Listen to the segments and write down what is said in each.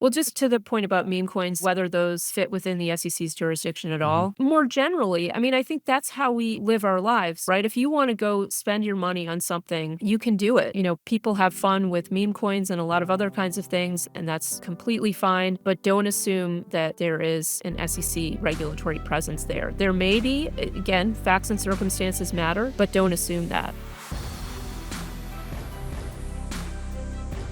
Well, just to the point about meme coins, whether those fit within the SEC's jurisdiction at all, more generally, I mean, I think that's how we live our lives, right? If you want to go spend your money on something, you can do it. You know, people have fun with meme coins and a lot of other kinds of things, and that's completely fine, but don't assume that there is an SEC regulatory presence there. There may be, again, facts and circumstances matter, but don't assume that.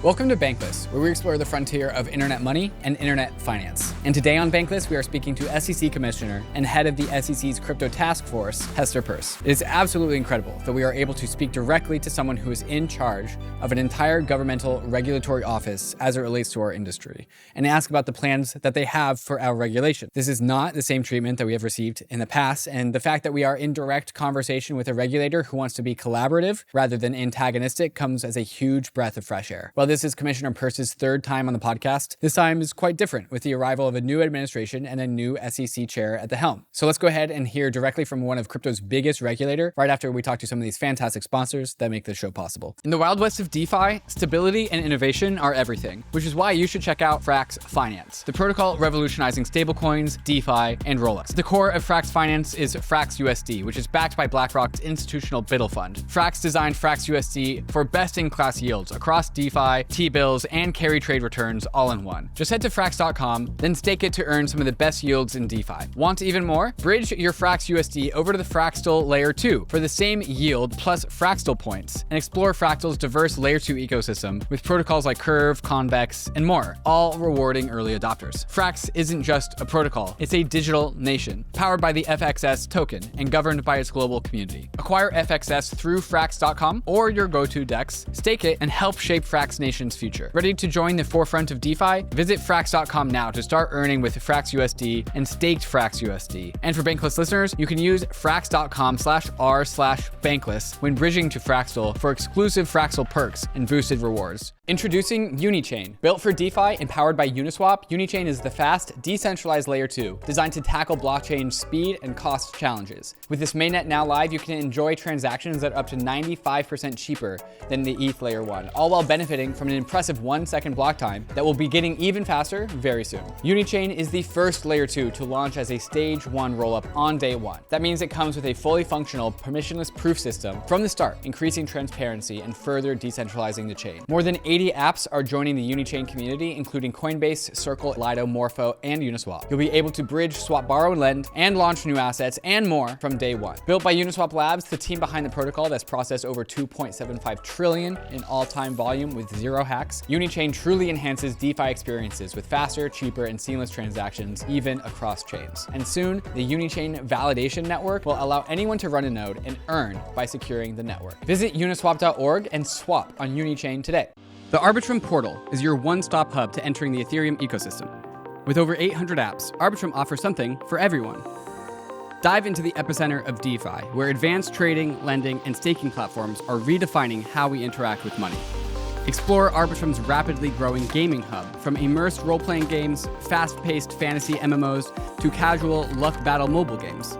Welcome to Bankless, where we explore the frontier of internet money and internet finance. And today on Bankless, we are speaking to SEC Commissioner and head of the SEC's crypto task force, Hester Peirce. It is absolutely incredible that we are able to speak directly to someone who is in charge of an entire governmental regulatory office as it relates to our industry, and ask about the plans that they have for our regulation. This is not the same treatment that we have received in the past, and the fact that we are in direct conversation with a regulator who wants to be collaborative rather than antagonistic comes as a huge breath of fresh air. While this is Commissioner Peirce's third time on the podcast, this time is quite different with the arrival of a new administration and a new SEC chair at the helm. So let's go ahead and hear directly from one of crypto's biggest regulator right after we talk to some of these fantastic sponsors that make this show possible. In the wild west of DeFi, stability and innovation are everything, which is why you should check out FRAX Finance, the protocol revolutionizing stablecoins, DeFi, and rollups. The core of FRAX Finance is FRAX USD, which is backed by BlackRock's institutional BUIDL fund. FRAX designed FRAX USD for best-in-class yields across DeFi, T-bills, and carry trade returns all in one. Just head to frax.com, then stake it to earn some of the best yields in DeFi. Want even more? Bridge your FRAX USD over to the Fractal Layer 2 for the same yield plus Fractal points, and explore Fractal's diverse Layer 2 ecosystem with protocols like Curve, Convex, and more, all rewarding early adopters. FRAX isn't just a protocol, it's a digital nation, powered by the FXS token and governed by its global community. Acquire FXS through frax.com or your go-to DEX, stake it, and help shape FRAX Nation's future. Ready to join the forefront of DeFi? Visit frax.com now to start earning with FRAX USD and staked FRAX USD. And for Bankless listeners, you can use frax.com/r/Bankless when bridging to Fractal for exclusive Fractal perks and boosted rewards. Introducing UNICHAIN. Built for DeFi and powered by UNISWAP, UNICHAIN is the fast, decentralized Layer 2 designed to tackle blockchain speed and cost challenges. With this mainnet now live, you can enjoy transactions that are up to 95% cheaper than the ETH Layer 1, all while benefiting from an impressive 1-second block time that will be getting even faster very soon. UNICHAIN is the first Layer 2 to launch as a stage 1 rollup on day 1. That means it comes with a fully functional, permissionless proof system from the start, increasing transparency and further decentralizing the chain. More than 80 apps are joining the UNICHAIN community, including Coinbase, Circle, Lido, MORPHO, and Uniswap. You'll be able to bridge, swap, borrow, and lend, and launch new assets and more from day 1. Built by Uniswap Labs, the team behind the protocol that's processed over 2.75 trillion in all-time volume with zero hacks, UNICHAIN truly enhances DeFi experiences with faster, cheaper, and seamless transactions, even across chains. And soon, the UNICHAIN validation network will allow anyone to run a node and earn by securing the network. Visit uniswap.org and swap on UNICHAIN today. The ARBITRUM portal is your one-stop hub to entering the Ethereum ecosystem. With over 800 apps, ARBITRUM offers something for everyone. Dive into the epicenter of DeFi, where advanced trading, lending, and staking platforms are redefining how we interact with money. Explore ARBITRUM's rapidly growing gaming hub, from immersed role-playing games, fast-paced fantasy MMOs, to casual luck battle mobile games.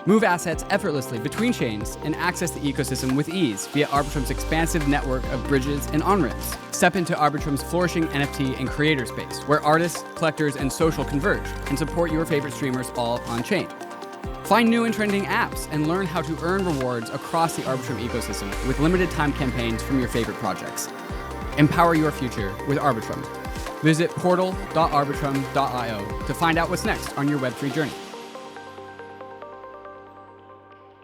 Move assets effortlessly between chains and access the ecosystem with ease via ARBITRUM's expansive network of bridges and on-ramps. Step into ARBITRUM's flourishing NFT and creator space, where artists, collectors, and social converge, and support your favorite streamers all on-chain. Find new and trending apps and learn how to earn rewards across the ARBITRUM ecosystem with limited time campaigns from your favorite projects. Empower your future with ARBITRUM. Visit portal.arbitrum.io to find out what's next on your Web3 journey.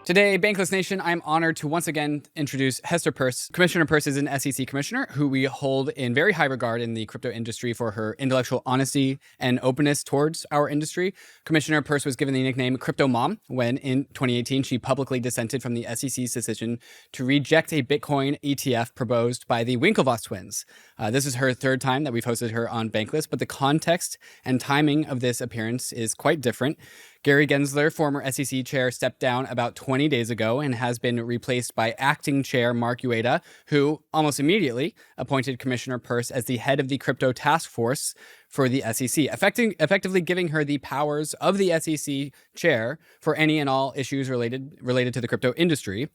Today, Bankless Nation, I'm honored to once again introduce Hester Peirce. Commissioner Peirce is an SEC commissioner who we hold in very high regard in the crypto industry for her intellectual honesty and openness towards our industry. Commissioner Peirce was given the nickname Crypto Mom when in 2018 she publicly dissented from the SEC's decision to reject a Bitcoin ETF proposed by the Winklevoss twins. This is her third time that we've hosted her on Bankless, but the context and timing of this appearance is quite different. Gary Gensler, former SEC chair, stepped down about 20 days ago and has been replaced by acting chair Mark Ueda, who almost immediately appointed Commissioner Peirce as the head of the crypto task force for the SEC, effectively giving her the powers of the SEC chair for any and all issues related to the crypto industry.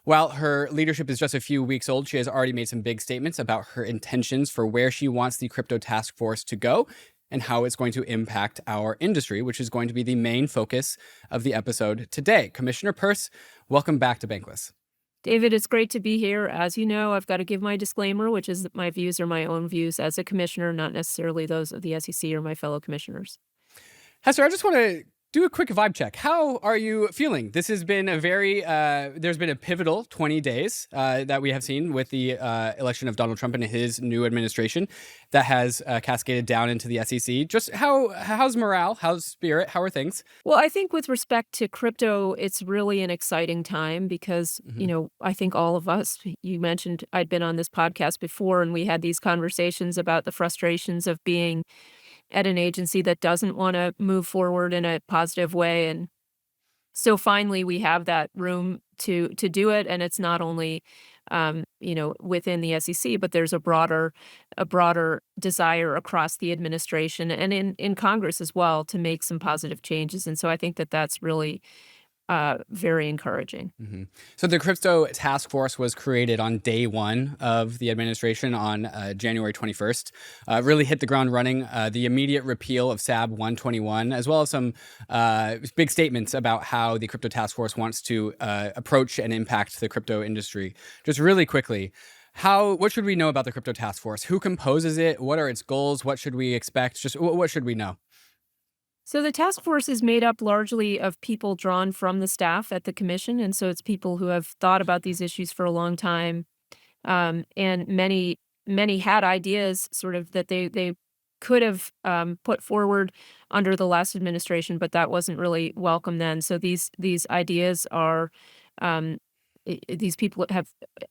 While her leadership is just a few weeks old, she has already made some big statements about her intentions for where she wants the crypto task force to go and how it's going to impact our industry, which is going to be the main focus of the episode today. Commissioner Peirce, welcome back to Bankless. David, it's great to be here. As you know, I've got to give my disclaimer, which is that my views are my own views as a commissioner, not necessarily those of the SEC or my fellow commissioners. Hester, I just want to do a quick vibe check. How are you feeling? This has been a very, there's been a pivotal 20 days that we have seen with the election of Donald Trump and his new administration that has cascaded down into the SEC. Just how's morale? How's spirit? How are things? Well, I think with respect to crypto, it's really an exciting time because, I think all of us, you mentioned I'd been on this podcast before and we had these conversations about the frustrations of being at an agency that doesn't want to move forward in a positive way. And so finally we have that room to do it. And it's not only, within the SEC, but there's a broader desire across the administration and in Congress as well to make some positive changes. And so I think that that's really very encouraging. So the crypto task force was created on day one of the administration on January 21st. Really hit the ground running. The immediate repeal of SAB 121, as well as some big statements about how the crypto task force wants to approach and impact the crypto industry. Just really quickly, what should we know about the crypto task force? Who composes it? What are its goals? What should we expect? Just what should we know? So the task force is made up largely of people drawn from the staff at the commission. And so it's people who have thought about these issues for a long time. And many had ideas sort of that they could have put forward under the last administration, but that wasn't really welcome then. So these ideas are, these people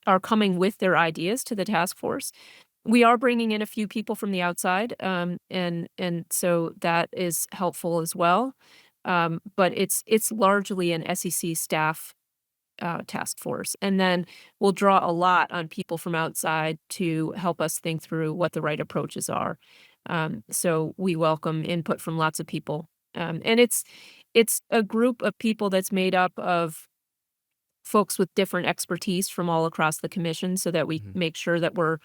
are coming with their ideas to the task force. We are bringing in a few people from the outside, and so that is helpful as well. But it's largely an SEC staff task force, and then we'll draw a lot on people from outside to help us think through what the right approaches are. So we welcome input from lots of people, and it's a group of people that's made up of folks with different expertise from all across the commission so that we make sure that we're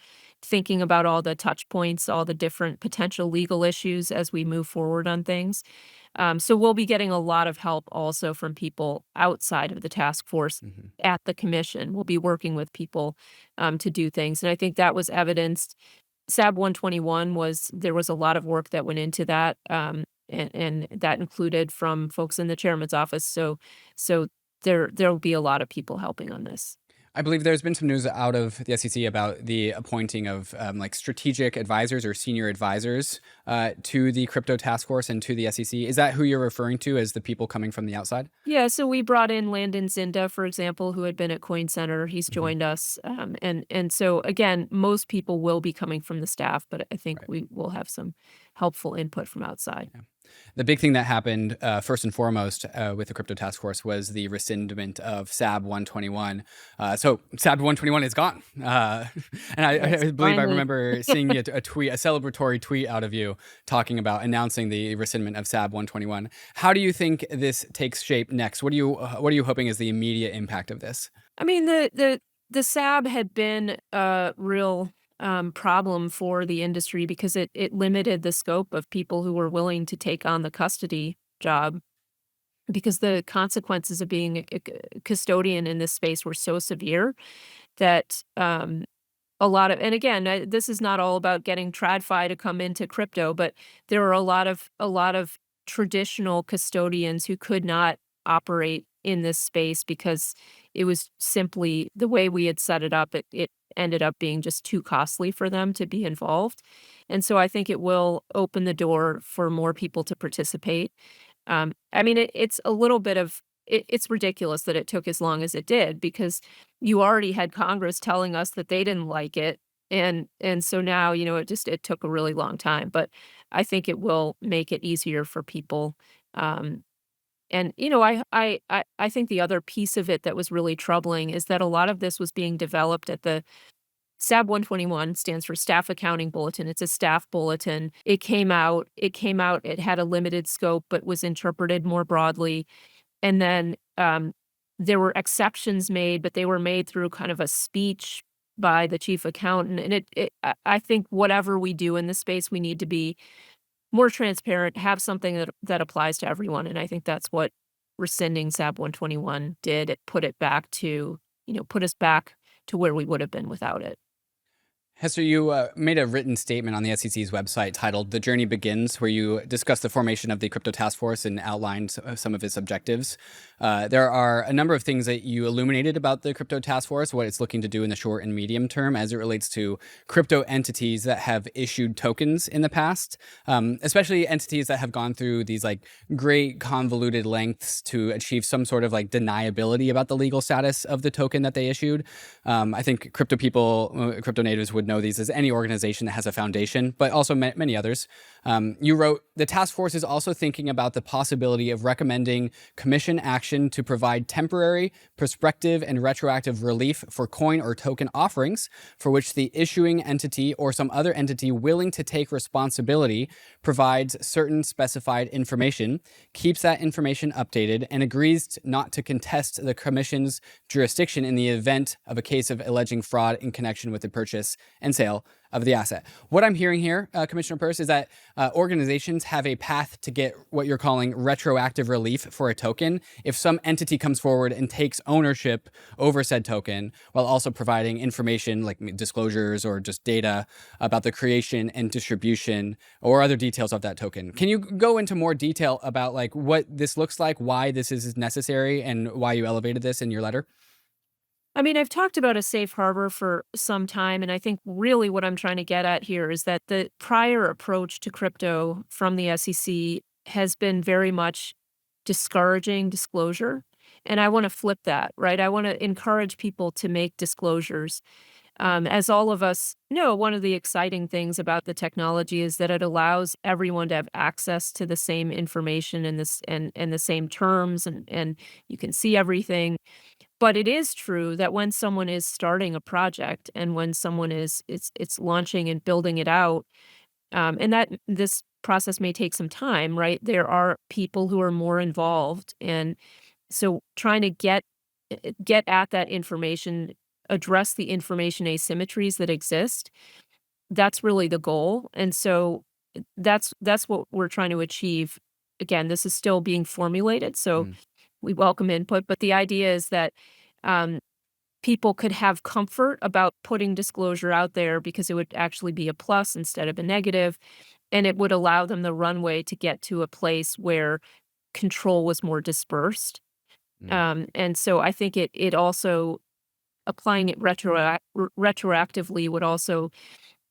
thinking about all the touch points, all the different potential legal issues as we move forward on things. So we'll be getting a lot of help also from people outside of the task force at the commission. We'll be working with people to do things. And I think that was evidenced. SAB 121 there was a lot of work that went into that. And that included from folks in the chairman's office. So there'll be a lot of people helping on this. I believe there's been some news out of the SEC about the appointing of strategic advisors or senior advisors to the crypto task force and to the SEC. Is that who you're referring to as the people coming from the outside? Yeah, so we brought in Landon Zinda, for example, who had been at Coin Center. He's joined us. And so, again, most people will be coming from the staff, but I think we will have some helpful input from outside. Yeah. The big thing that happened, first and foremost, with the crypto task force was the rescindment of SAB 121. So SAB 121 is gone. And I believe I remember seeing a celebratory tweet out of you talking about announcing the rescindment of SAB 121. How do you think this takes shape next? What are you hoping is the immediate impact of this? I mean, the SAB had been a real problem for the industry because it limited the scope of people who were willing to take on the custody job because the consequences of being a custodian in this space were so severe that and again, this is not all about getting TradFi to come into crypto, but there are a lot of traditional custodians who could not operate in this space because it was simply the way we had set it up. It ended up being just too costly for them to be involved. And so I think it will open the door for more people to participate. I mean, it's a little bit of, it's ridiculous that it took as long as it did because you already had Congress telling us that they didn't like it. And so now, it took a really long time, but I think it will make it easier for people. And, I think the other piece of it that was really troubling is that a lot of this was being developed at the SAB 121 stands for Staff Accounting Bulletin. It's a staff bulletin. It came out, it had a limited scope, but was interpreted more broadly. And then there were exceptions made, but they were made through kind of a speech by the chief accountant. And I think whatever we do in this space, we need to be more transparent, have something that applies to everyone. And I think that's what rescinding SAB 121 did. It put it back to, put us back to where we would have been without it. Hester, you made a written statement on the SEC's website titled "The Journey Begins," where you discussed the formation of the Crypto Task Force and outlined some of its objectives. There are a number of things that you illuminated about the Crypto Task Force, what it's looking to do in the short and medium term as it relates to crypto entities that have issued tokens in the past, especially entities that have gone through these like great convoluted lengths to achieve some sort of like deniability about the legal status of the token that they issued. I think crypto people, crypto natives would know these as any organization that has a foundation, but also many others. You wrote, the task force is also thinking about the possibility of recommending commission action to provide temporary, prospective, and retroactive relief for coin or token offerings for which the issuing entity or some other entity willing to take responsibility provides certain specified information, keeps that information updated, and agrees not to contest the commission's jurisdiction in the event of a case of alleging fraud in connection with the purchase and sale of the asset. What I'm hearing here, Commissioner Peirce, is that organizations have a path to get what you're calling retroactive relief for a token if some entity comes forward and takes ownership over said token while also providing information like disclosures or just data about the creation and distribution or other details of that token. Can you go into more detail about like what this looks like, why this is necessary, and why you elevated this in your letter? I mean, I've talked about a safe harbor for some time, and I think really what I'm trying to get at here is that the prior approach to crypto from the SEC has been very much discouraging disclosure. And I want to flip that, right? I want to encourage people to make disclosures. As all of us know, one of the exciting things about the technology is that it allows everyone to have access to the same information and the same terms, and you can see everything. But it is true that when someone is starting a project and when someone is it's launching and building it out, and that this process may take some time, right? There are people who are more involved, and so trying to get at that information, address the information asymmetries that exist, that's really the goal. And so that's what we're trying to achieve. Again, this is still being formulated, so we welcome input, but the idea is that um, people could have comfort about putting disclosure out there because it would actually be a plus instead of a negative, and it would allow them the runway to get to a place where control was more dispersed. And so I think it also applying it retroactively would also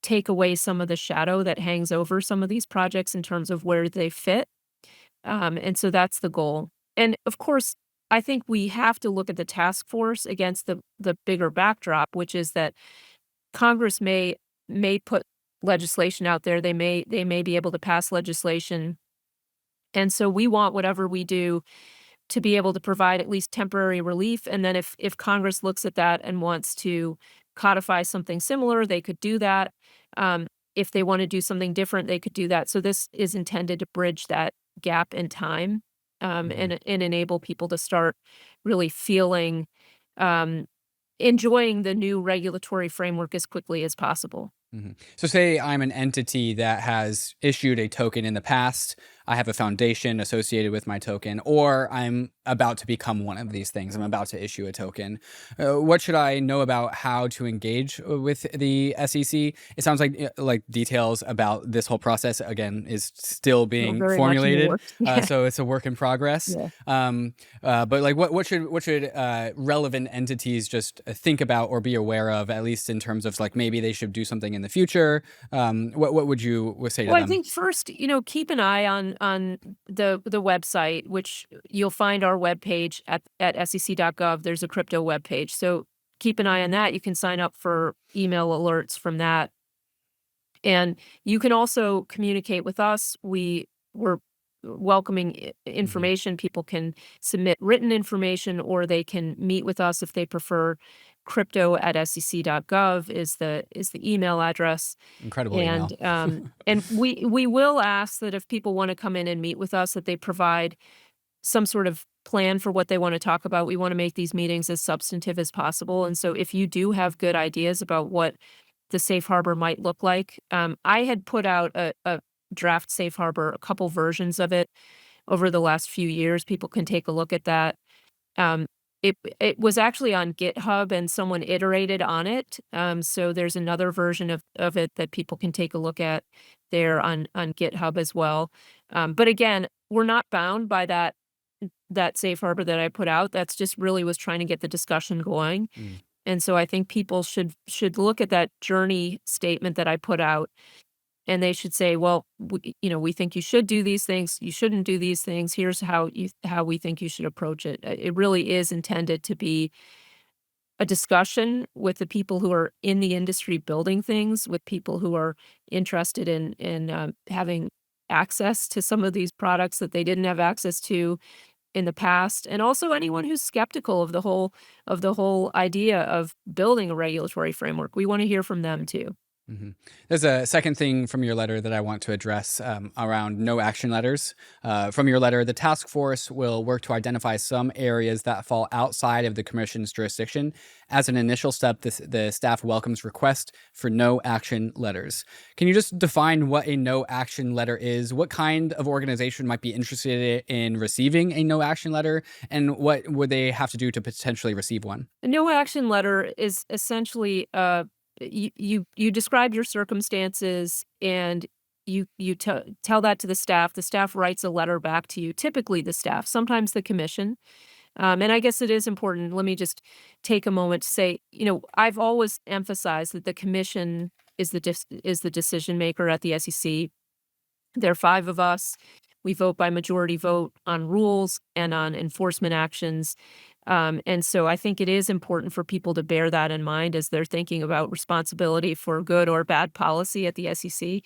take away some of the shadow that hangs over some of these projects in terms of where they fit. And so that's the goal. And of course, I think we have to look at the task force against the bigger backdrop, which is that Congress may put legislation out there. They may be able to pass legislation. And so we want whatever we do to be able to provide at least temporary relief. And then if Congress looks at that and wants to codify something similar, they could do that. If they want to do something different, they could do that. So this is intended to bridge that gap in time, and enable people to start really feeling, enjoying the new regulatory framework as quickly as possible. So say I'm an entity that has issued a token in the past, I have a foundation associated with my token, or I'm about to become one of these things. I'm about to issue a token. What should I know about how to engage with the SEC? It sounds like details about this whole process, again, is still being formulated. So it's a work in progress. Yeah. But like what should relevant entities just think about or be aware of, at least in terms of like maybe they should do something in the future? What would you say to them? Well, I think first, keep an eye on the website, which you'll find our webpage at sec.gov. There's a crypto webpage. So keep an eye on that. You can sign up for email alerts from that. And you can also communicate with us. We're welcoming information. People can submit written information, or they can meet with us if they prefer. crypto@sec.gov is the email address. Incredible and email. And we will ask that if people want to come in and meet with us, that they provide some sort of plan for what they want to talk about. We want to make these meetings as substantive as possible. And so if you do have good ideas about what the safe harbor might look like, I had put out a draft safe harbor, a couple versions of it over the last few years. People can take a look at that. It was actually on GitHub and someone iterated on it. So there's another version of it that people can take a look at there on GitHub as well. But again, we're not bound by that safe harbor that I put out. That's just really was trying to get the discussion going. And so I think people should look at that journey statement that I put out, and they should say, well, we think you should do these things. You shouldn't do these things. Here's how we think you should approach it. It really is intended to be a discussion with the people who are in the industry building things, with people who are interested in having access to some of these products that they didn't have access to in the past, and also anyone who's skeptical of the whole idea of building a regulatory framework. We want to hear from them too. There's a second thing from your letter that I want to address around no action letters. From your letter, the task force will work to identify some areas that fall outside of the Commission's jurisdiction. As an initial step, the staff welcomes requests for no action letters. Can you just define what a no action letter is? What kind of organization might be interested in receiving a no action letter? And what would they have to do to potentially receive one? A no action letter is essentially you describe your circumstances and you tell that to the staff. The staff writes a letter back to you, typically the staff, sometimes the Commission. And I guess it is important. Let me just take a moment to say, I've always emphasized that the Commission is the decision maker at the SEC. There are 5 of us. We vote by majority vote on rules and on enforcement actions. And so I think it is important for people to bear that in mind as they're thinking about responsibility for good or bad policy at the SEC.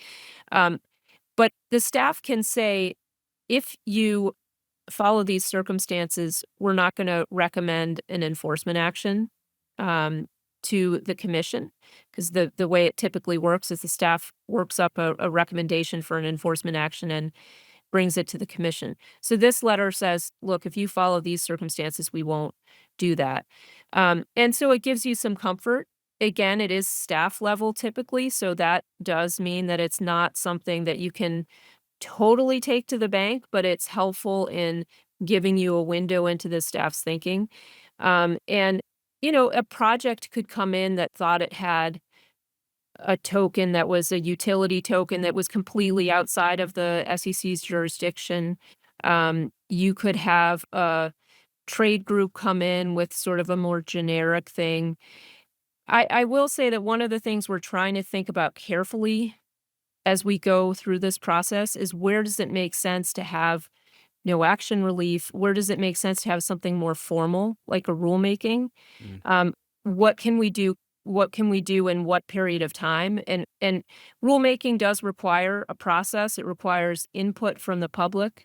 But the staff can say, if you follow these circumstances, we're not going to recommend an enforcement action to the Commission, because the way it typically works is the staff works up a recommendation for an enforcement action and brings it to the Commission. So this letter says, look, if you follow these circumstances, we won't do that. And so it gives you some comfort. Again, it is staff level typically, so that does mean that it's not something that you can totally take to the bank, but it's helpful in giving you a window into the staff's thinking. And, a project could come in that thought it had a token that was a utility token that was completely outside of the SEC's jurisdiction. You could have a trade group come in with sort of a more generic thing. I will say that one of the things we're trying to think about carefully as we go through this process is, where does it make sense to have no action relief? Where does it make sense to have something more formal, like a rulemaking? What can we do? What can we do in what period of time? And rulemaking does require a process. It requires input from the public,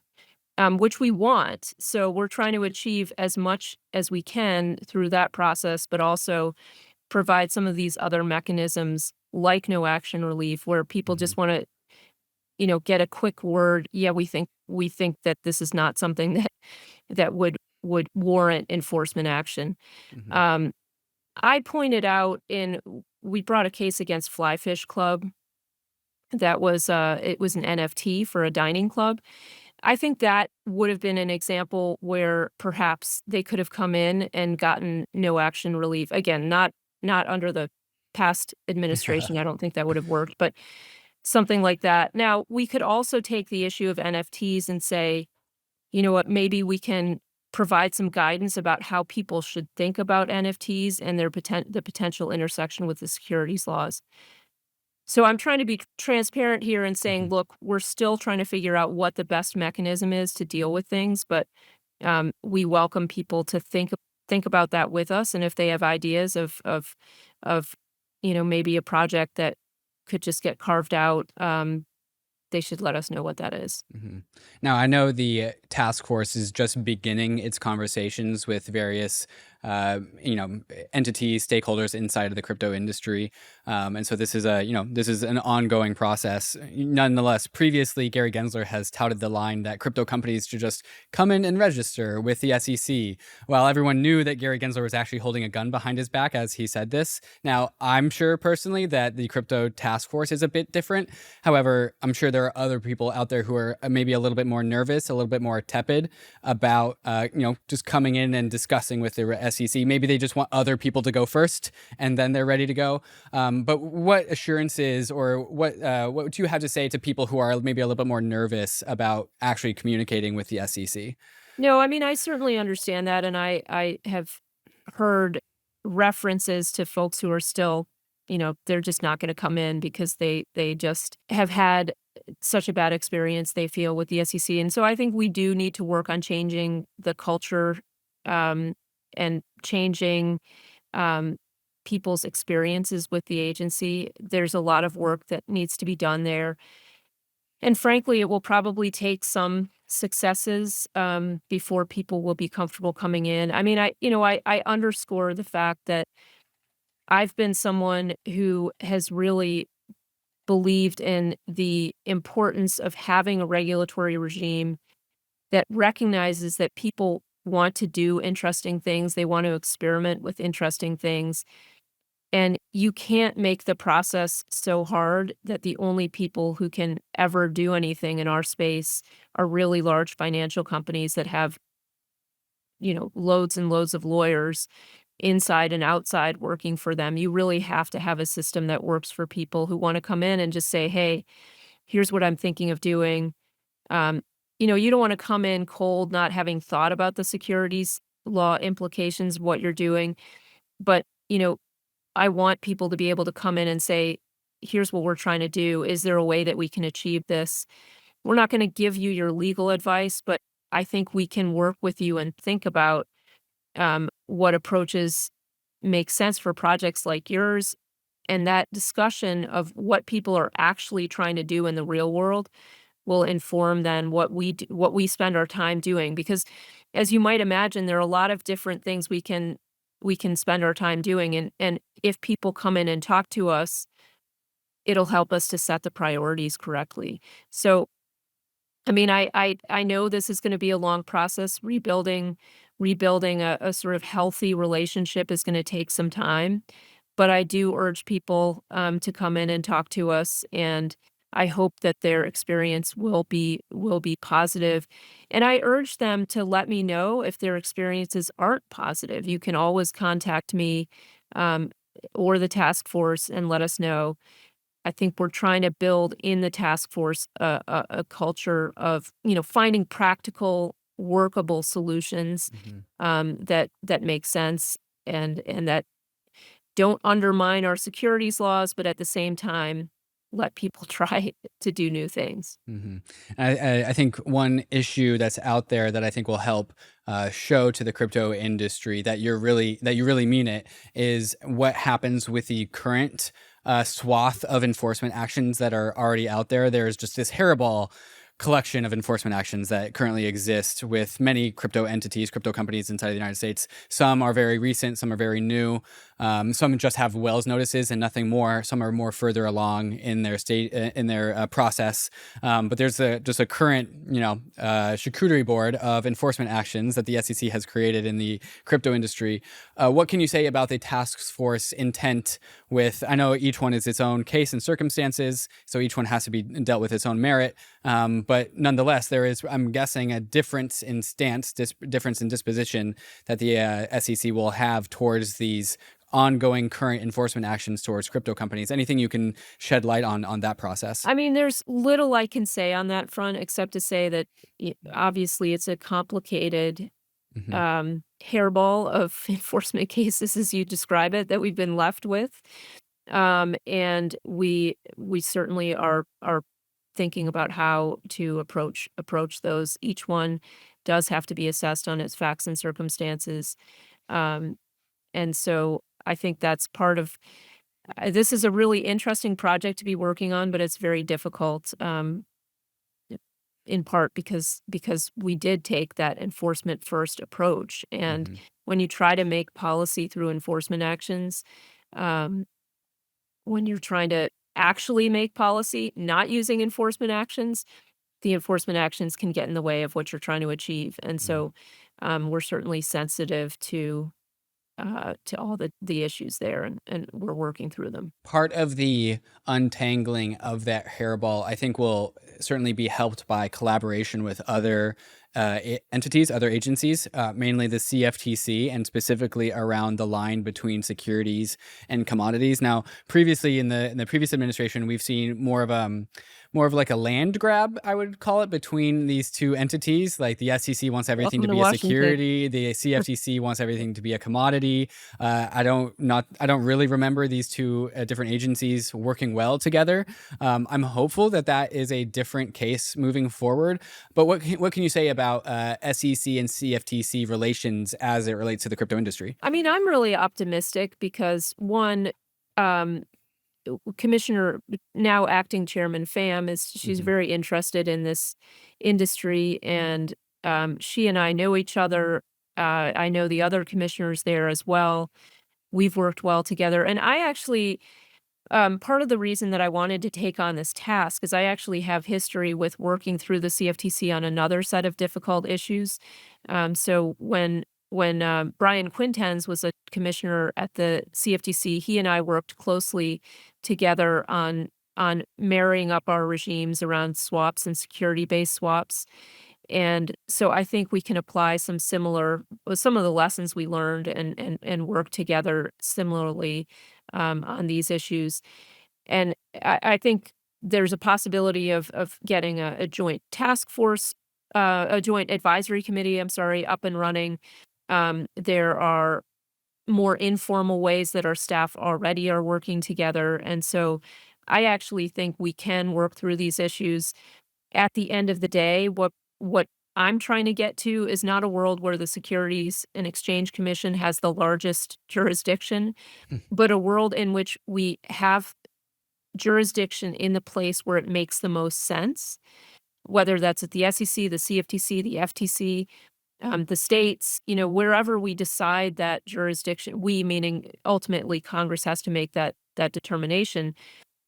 which we want. So we're trying to achieve as much as we can through that process, but also provide some of these other mechanisms like no action relief, where people just want to, get a quick word. Yeah, we think that this is not something that would warrant enforcement action. I pointed out we brought a case against Flyfish Club that was it was an NFT for a dining club. I think that would have been an example where perhaps they could have come in and gotten no action relief. Again, not under the past administration. I don't think that would have worked, but something like that. Now, we could also take the issue of NFTs and say, you know what, maybe we can provide some guidance about how people should think about NFTs and the potential intersection with the securities laws. So I'm trying to be transparent here and saying, look, we're still trying to figure out what the best mechanism is to deal with things, but we welcome people to think about that with us. And if they have ideas of maybe a project that could just get carved out, they should let us know what that is. Now, I know the task force is just beginning its conversations with various entities, stakeholders inside of the crypto industry. And so this is this is an ongoing process. Nonetheless, previously, Gary Gensler has touted the line that crypto companies should just come in and register with the SEC. While everyone knew that Gary Gensler was actually holding a gun behind his back as he said this. Now, I'm sure personally that the crypto task force is a bit different. However, I'm sure there are other people out there who are maybe a little bit more nervous, a little bit more tepid about, just coming in and discussing with the SEC. Maybe they just want other people to go first and then they're ready to go. But what assurances or what do you have to say to people who are maybe a little bit more nervous about actually communicating with the SEC? No, I mean, I certainly understand that. And I have heard references to folks who are still, they're just not going to come in because they just have had such a bad experience, they feel, with the SEC. And so I think we do need to work on changing the culture, and changing people's experiences with the agency. There's a lot of work that needs to be done there. And frankly, it will probably take some successes before people will be comfortable coming in. I mean, I underscore the fact that I've been someone who has really believed in the importance of having a regulatory regime that recognizes that people want to do interesting things. They want to experiment with interesting things. And you can't make the process so hard that the only people who can ever do anything in our space are really large financial companies that have, loads and loads of lawyers inside and outside working for them. You really have to have a system that works for people who want to come in and just say, hey, here's what I'm thinking of doing. You don't want to come in cold, not having thought about the securities law implications of what you're doing. But, I want people to be able to come in and say, here's what we're trying to do. Is there a way that we can achieve this? We're not going to give you your legal advice, but I think we can work with you and think about what approaches make sense for projects like yours. And that discussion of what people are actually trying to do in the real world will inform then what we spend our time doing. Because as you might imagine, there are a lot of different things we can spend our time doing. And if people come in and talk to us, it'll help us to set the priorities correctly. So, I mean, I know this is going to be a long process. Rebuilding a sort of healthy relationship is going to take some time, but I do urge people to come in and talk to us, and I hope that their experience will be positive. And I urge them to let me know if their experiences aren't positive. You can always contact me or the task force and let us know. I think we're trying to build in the task force a culture of, finding practical, workable solutions that make sense and that don't undermine our securities laws, but at the same time, let people try to do new things. I think one issue that's out there that I think will help show to the crypto industry that you really mean it is what happens with the current swath of enforcement actions that are already out there. There's just this hairball collection of enforcement actions that currently exist with many crypto entities, crypto companies inside the United States. Some are very recent, some are very new. Some just have Wells notices and nothing more. Some are more further along in their process. But there's just a current, charcuterie board of enforcement actions that the SEC has created in the crypto industry. What can you say about the task force intent with, I know each one is its own case and circumstances, so each one has to be dealt with its own merit. But nonetheless, there is, I'm guessing, a difference in stance, difference in disposition that the SEC will have towards these ongoing current enforcement actions towards crypto companies. Anything you can shed light on that process? I mean, there's little I can say on that front, except to say that obviously it's a complicated hairball of enforcement cases, as you describe it, that we've been left with. And we certainly are thinking about how to approach those. Each one does have to be assessed on its facts and circumstances. And so I think that's part of this is a really interesting project to be working on, but it's very difficult. in part because we did take that enforcement first approach. And when you try to make policy through enforcement actions, um, when you're trying to actually make policy, not using enforcement actions, the enforcement actions can get in the way of what you're trying to achieve. And so we're certainly sensitive to all the issues there, and we're working through them. Part of the untangling of that hairball, I think, will certainly be helped by collaboration with other entities, other agencies, mainly the CFTC, and specifically around the line between securities and commodities. Now, previously in the previous administration, we've seen more of like a land grab, I would call it, between these two entities. Like the SEC wants everything to be a security, the CFTC wants everything to be a commodity. I don't really remember these two different agencies working well together. I'm hopeful that is a different case moving forward. But what can you say about SEC and CFTC relations as it relates to the crypto industry? I mean, I'm really optimistic because one, Commissioner, now acting Chairman Pham, she's very interested in this industry, and she and I know each other. I know the other commissioners there as well. We've worked well together, and I actually, part of the reason that I wanted to take on this task is I actually have history with working through the CFTC on another set of difficult issues. So when Brian Quintens was a commissioner at the CFTC, he and I worked closely together on marrying up our regimes around swaps and security-based swaps. And so I think we can apply some of the lessons we learned and work together similarly on these issues. And I think there's a possibility of getting a joint task force, a joint advisory committee, up and running. There are more informal ways that our staff already are working together. And so I actually think we can work through these issues. At the end of the day, what I'm trying to get to is not a world where the Securities and Exchange Commission has the largest jurisdiction, but a world in which we have jurisdiction in the place where it makes the most sense, whether that's at the SEC, the CFTC, the FTC, the states, wherever we decide that jurisdiction, we meaning ultimately Congress has to make that determination,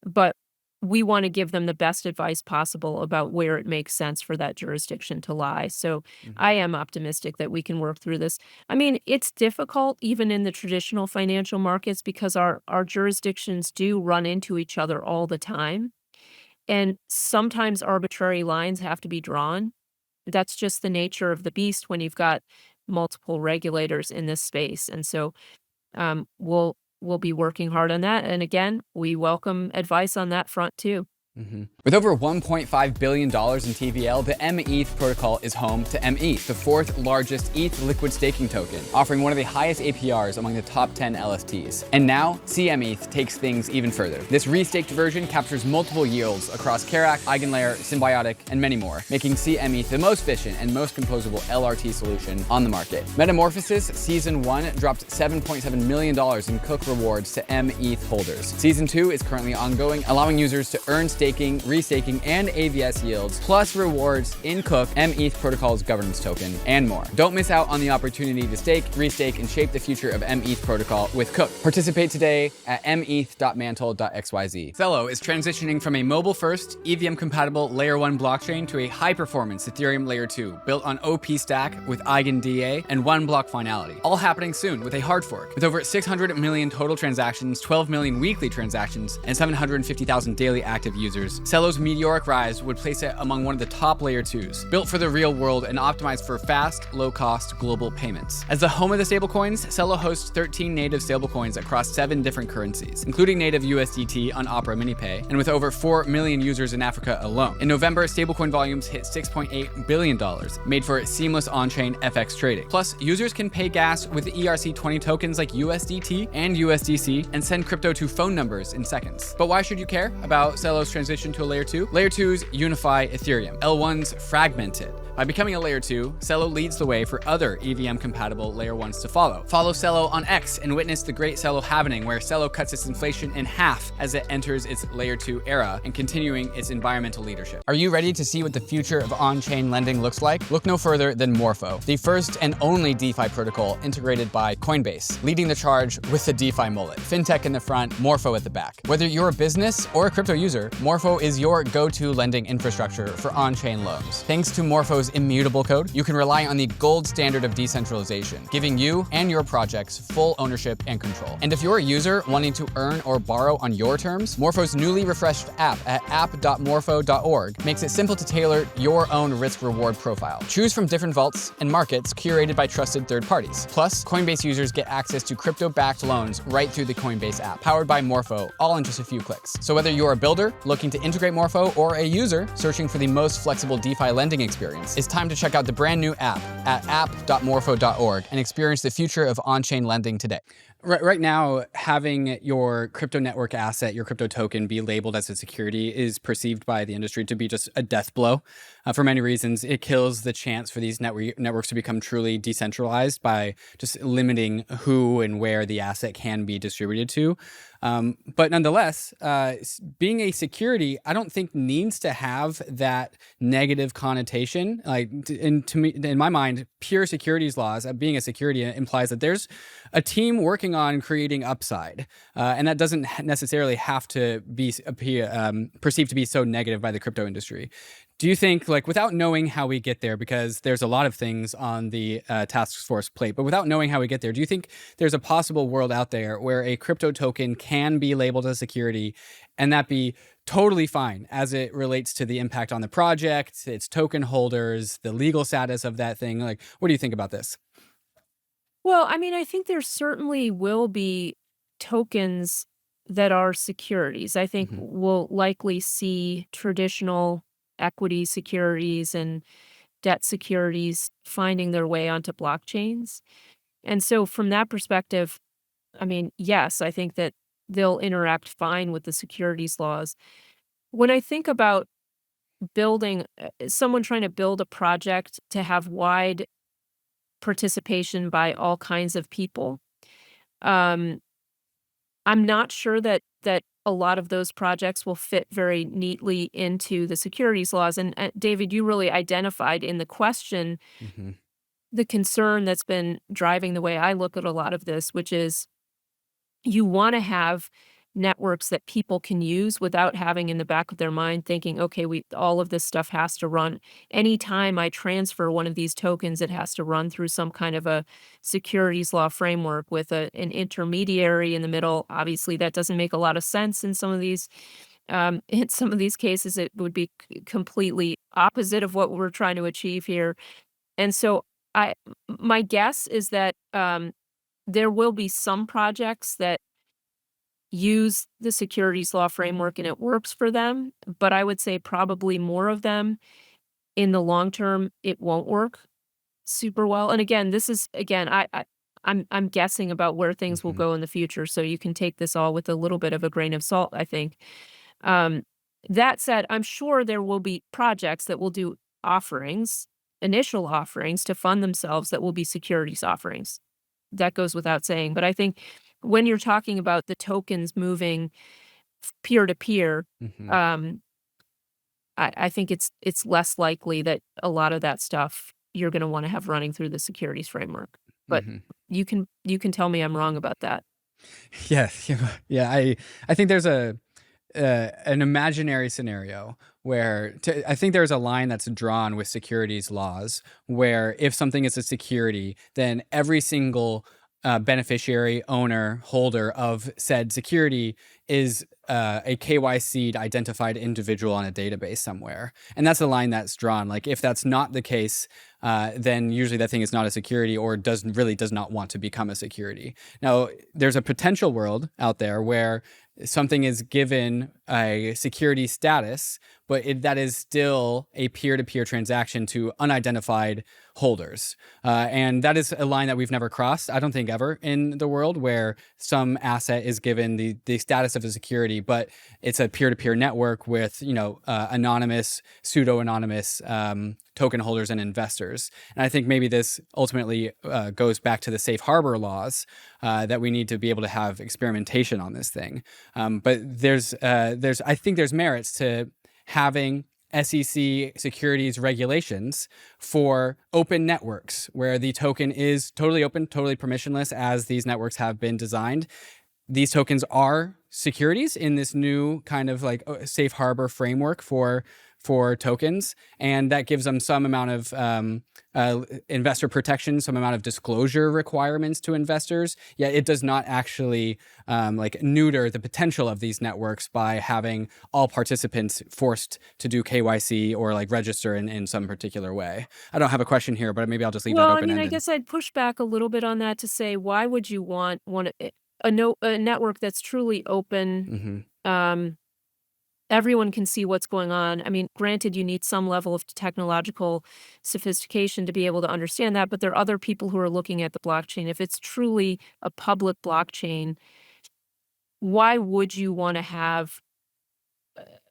but we want to give them the best advice possible about where it makes sense for that jurisdiction to lie. So I am optimistic that we can work through this. I mean, it's difficult even in the traditional financial markets because our jurisdictions do run into each other all the time. And sometimes arbitrary lines have to be drawn. That's just the nature of the beast when you've got multiple regulators in this space. And so we'll be working hard on that. And again, we welcome advice on that front too. With over $1.5 billion in TVL, the METH protocol is home to METH, the fourth largest ETH liquid staking token, offering one of the highest APRs among the top 10 LSTs. And now, CMETH takes things even further. This restaked version captures multiple yields across Kerak, Eigenlayer, Symbiotic, and many more, making CMETH the most efficient and most composable LRT solution on the market. Metamorphosis Season 1 dropped $7.7 million in Cook rewards to METH holders. Season 2 is currently ongoing, allowing users to earn staking, restaking, and AVS yields, plus rewards in Cook, METH protocol's governance token, and more. Don't miss out on the opportunity to stake, restake, and shape the future of METH protocol with Cook. Participate today at meth.mantle.xyz. CELO is transitioning from a mobile-first, EVM-compatible Layer 1 blockchain to a high-performance Ethereum Layer 2, built on OP Stack with EigenDA and one-block finality. All happening soon with a hard fork. With over 600 million total transactions, 12 million weekly transactions, and 750,000 daily active users, CELO's meteoric rise would place it among one of the top Layer 2s, built for the real world and optimized for fast, low-cost global payments. As the home of the stablecoins, CELO hosts 13 native stablecoins across 7 different currencies, including native USDT on Opera MiniPay, and with over 4 million users in Africa alone. In November, stablecoin volumes hit $6.8 billion, made for seamless on-chain FX trading. Plus, users can pay gas with ERC20 tokens like USDT and USDC and send crypto to phone numbers in seconds. But why should you care about CELO's transition transition to a layer 2. Layer 2s unify Ethereum. L1s fragment it. By becoming a layer 2, CELO leads the way for other EVM-compatible layer 1s to follow. Follow CELO on X and witness the great CELO happening, where CELO cuts its inflation in half as it enters its layer 2 era and continuing its environmental leadership. Are you ready to see what the future of on-chain lending looks like? Look no further than MORPHO, the first and only DeFi protocol integrated by Coinbase, leading the charge with the DeFi mullet. Fintech in the front, MORPHO at the back. Whether you're a business or a crypto user, MORPHO is your go-to lending infrastructure for on-chain loans. Thanks to MORPHO's immutable code, you can rely on the gold standard of decentralization, giving you and your projects full ownership and control. And if you're a user wanting to earn or borrow on your terms, MORPHO's newly refreshed app at app.morpho.org makes it simple to tailor your own risk-reward profile. Choose from different vaults and markets curated by trusted third parties. Plus, Coinbase users get access to crypto-backed loans right through the Coinbase app, powered by MORPHO, all in just a few clicks. So whether you're a builder looking to integrate MORPHO or a user searching for the most flexible DeFi lending experience, it's time to check out the brand new app at app.morpho.org and experience the future of on-chain lending today. Right now, having your crypto network asset, your crypto token, be labeled as a security is perceived by the industry to be just a death blow. For many reasons, it kills the chance for these networks to become truly decentralized by just limiting who and where the asset can be distributed to. But nonetheless, being a security, I don't think needs to have that negative connotation. To me, in my mind, pure securities laws, being a security implies that there's a team working on creating upside, and that doesn't necessarily have to be perceived to be so negative by the crypto industry. Do you think, without knowing how we get there, because there's a lot of things on the task force plate, but without knowing how we get there, do you think there's a possible world out there where a crypto token can be labeled as security and that be totally fine as it relates to the impact on the project, its token holders, the legal status of that thing? What do you think about this? Well, I mean, I think there certainly will be tokens that are securities. I think we'll likely see traditional equity securities and debt securities finding their way onto blockchains. And so from that perspective, I mean, yes, I think that they'll interact fine with the securities laws. When I think about building, someone trying to build a project to have wide participation by all kinds of people, I'm not sure that a lot of those projects will fit very neatly into the securities laws. And David, you really identified in the question the concern that's been driving the way I look at a lot of this, which is you want to have networks that people can use without having in the back of their mind thinking, okay, all of this stuff has to run. Anytime I transfer one of these tokens, it has to run through some kind of a securities law framework with an intermediary in the middle. Obviously, that doesn't make a lot of sense in some of these. In some of these cases, it would be completely opposite of what we're trying to achieve here. And so my guess is that there will be some projects that use the securities law framework and it works for them, but I would say probably more of them in the long term, it won't work super well. And again, this is, I'm guessing about where things will go in the future, so you can take this all with a little bit of a grain of salt, I think. That said, I'm sure there will be projects that will do offerings, initial offerings to fund themselves that will be securities offerings. That goes without saying. But I think when you're talking about the tokens moving peer-to-peer, I think it's less likely that a lot of that stuff you're going to want to have running through the securities framework. But you can tell me I'm wrong about that. Yeah. I think there's an imaginary scenario where I think there's a line that's drawn with securities laws where if something is a security, then every single beneficiary, owner, holder of said security is a KYC'd identified individual on a database somewhere. And that's the line that's drawn. If that's not the case, then usually that thing is not a security or does not want to become a security. Now, there's a potential world out there where something is given a security status but that is still a peer-to-peer transaction to unidentified holders. And that is a line that we've never crossed, I don't think ever in the world, where some asset is given the status of a security, but it's a peer-to-peer network with, anonymous, pseudo-anonymous token holders and investors. And I think maybe this ultimately goes back to the safe harbor laws that we need to be able to have experimentation on this thing. But I think there's merits to having SEC securities regulations for open networks where the token is totally open, totally permissionless, as these networks have been designed. These tokens are securities in this new kind of like safe harbor framework for tokens, and that gives them some amount of investor protection, some amount of disclosure requirements to investors. Yet it does not actually neuter the potential of these networks by having all participants forced to do KYC or like register in some particular way. I don't have a question here, but maybe I'll just leave that open-ended. I guess I'd push back a little bit on that to say, why would you want a network that's truly open? Everyone can see what's going on. I mean, granted, you need some level of technological sophistication to be able to understand that, but there are other people who are looking at the blockchain. If it's truly a public blockchain, why would you want to have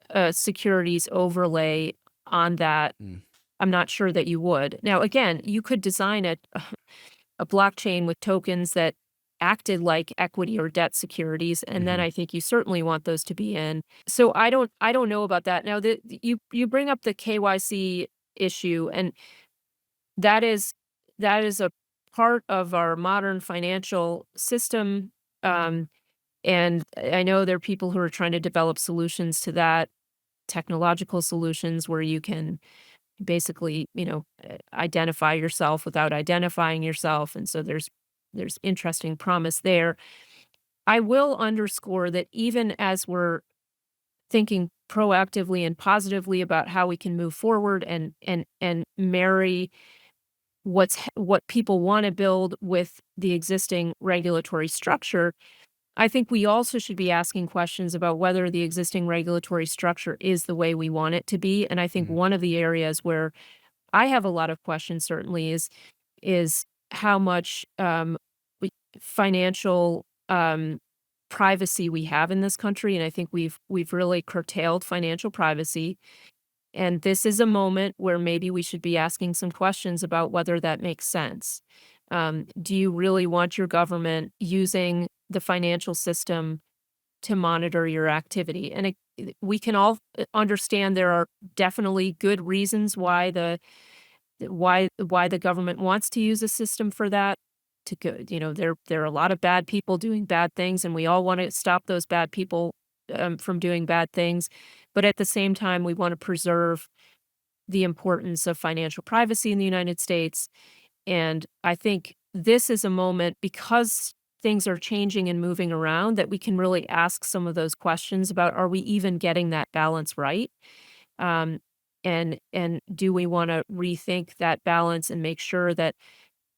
a securities overlay on that? I'm not sure that you would. Now, again, you could design a blockchain with tokens that acted like equity or debt securities, and then I think you certainly want those to be in. So I don't know about that. Now, you bring up the KYC issue, and that is a part of our modern financial system. And I know there are people who are trying to develop solutions to that, technological solutions where you can basically, identify yourself without identifying yourself. And so there's interesting promise there. I will underscore that even as we're thinking proactively and positively about how we can move forward and marry what people want to build with the existing regulatory structure, I think we also should be asking questions about whether the existing regulatory structure is the way we want it to be. And I think one of the areas where I have a lot of questions certainly is how much financial privacy we have in this country, and I think we've really curtailed financial privacy. And this is a moment where maybe we should be asking some questions about whether that makes sense. Do you really want your government using the financial system to monitor your activity? And we can all understand there are definitely good reasons why the government wants to use a system for that. There are a lot of bad people doing bad things, and we all want to stop those bad people from doing bad things. But at the same time, we want to preserve the importance of financial privacy in the United States. And I think this is a moment, because things are changing and moving around, that we can really ask some of those questions about, are we even getting that balance right? And do we want to rethink that balance and make sure that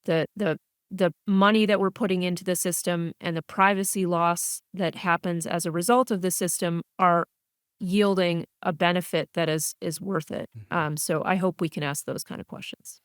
the money that we're putting into the system and the privacy loss that happens as a result of the system are yielding a benefit that is worth it? So I hope we can ask those kind of questions.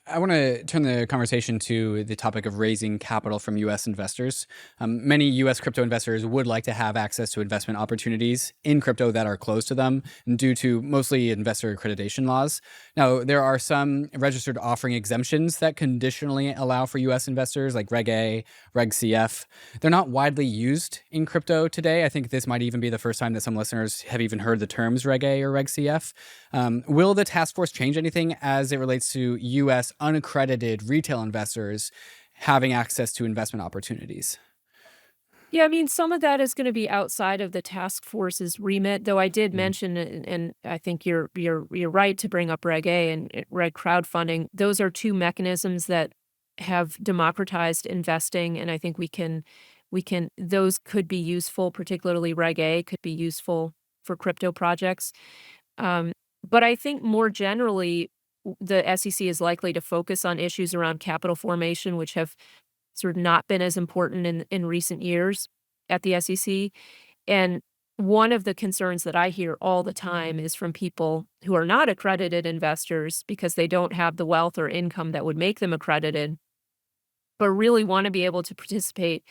I want to turn the conversation to the topic of raising capital from U.S. investors. Many U.S. crypto investors would like to have access to investment opportunities in crypto that are closed to them due to mostly investor accreditation laws. Now, there are some registered offering exemptions that conditionally allow for U.S. investors, like Reg A, Reg CF. They're not widely used in crypto today. I think this might even be the first time that some listeners have even heard the terms Reg A or Reg CF. Will the task force change anything as it relates to U.S. unaccredited retail investors having access to investment opportunities? Yeah, I mean, some of that is going to be outside of the task force's remit, though I did mention, and I think you're right to bring up Reg A and Reg crowdfunding. Those are two mechanisms that have democratized investing, and I think those could be useful, particularly Reg A could be useful for crypto projects. But I think more generally, the SEC is likely to focus on issues around capital formation, which have sort of not been as important in recent years at the SEC. And one of the concerns that I hear all the time is from people who are not accredited investors because they don't have the wealth or income that would make them accredited, but really want to be able to participate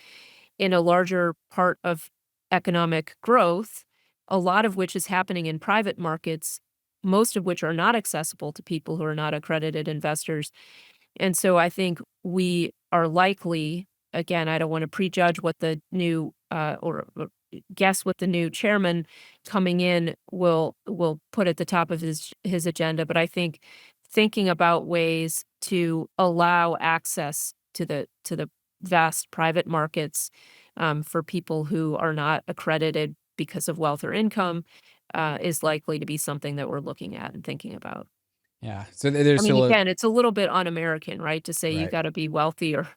in a larger part of economic growth, a lot of which is happening in private markets, most of which are not accessible to people who are not accredited investors. And so I think we are likely, again, I don't want to prejudge what the new or guess what the new chairman coming in will put at the top of his agenda, but I think thinking about ways to allow access to the vast private markets for people who are not accredited because of wealth or income is likely to be something that we're looking at and thinking about. Yeah. So I there's mean, still a again, it's a little bit un-American, right, to say you right. gotta be wealthy or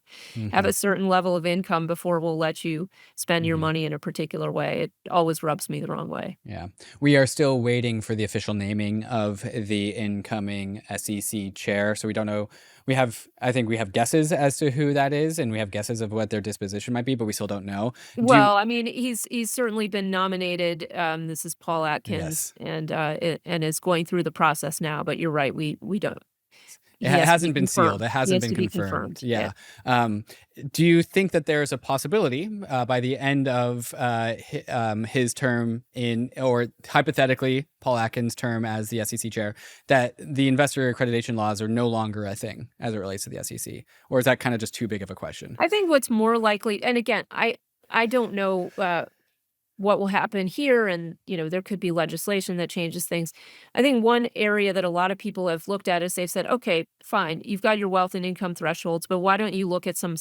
have Hmm. a certain level of income before we'll let you spend your Hmm. money in a particular way. It always rubs me the wrong way. Yeah. We are still waiting for the official naming of the incoming SEC chair. So we don't know. I think we have guesses as to who that is, and we have guesses of what their disposition might be, but we still don't know. Do you, Well, I mean, he's certainly been nominated. This is Paul Atkins, yes. and is going through the process now. But you're right, we don't. It He has to be hasn't been sealed. confirmed. It He hasn't has been to be confirmed. confirmed. Yeah. Yeah. Um, do you think that there's a possibility by the end of his term or hypothetically, Paul Atkins' term as the SEC chair, that the investor accreditation laws are no longer a thing as it relates to the SEC? Or is that kind of just too big of a question? I think what's more likely, and again, I don't know what will happen here, and there could be legislation that changes things. I think one area that a lot of people have looked at is they've said, okay, fine, you've got your wealth and income thresholds, but why don't you look at some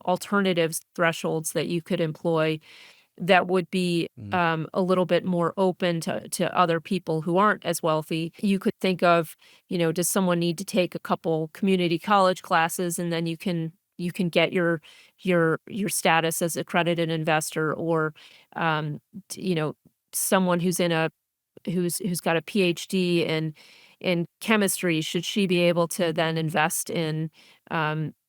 alternatives thresholds that you could employ that would be Mm. a little bit more open to other people who aren't as wealthy. You could think of, does someone need to take a couple community college classes and then you can get your status as accredited investor, or someone who's got a PhD in chemistry, should she be able to then invest in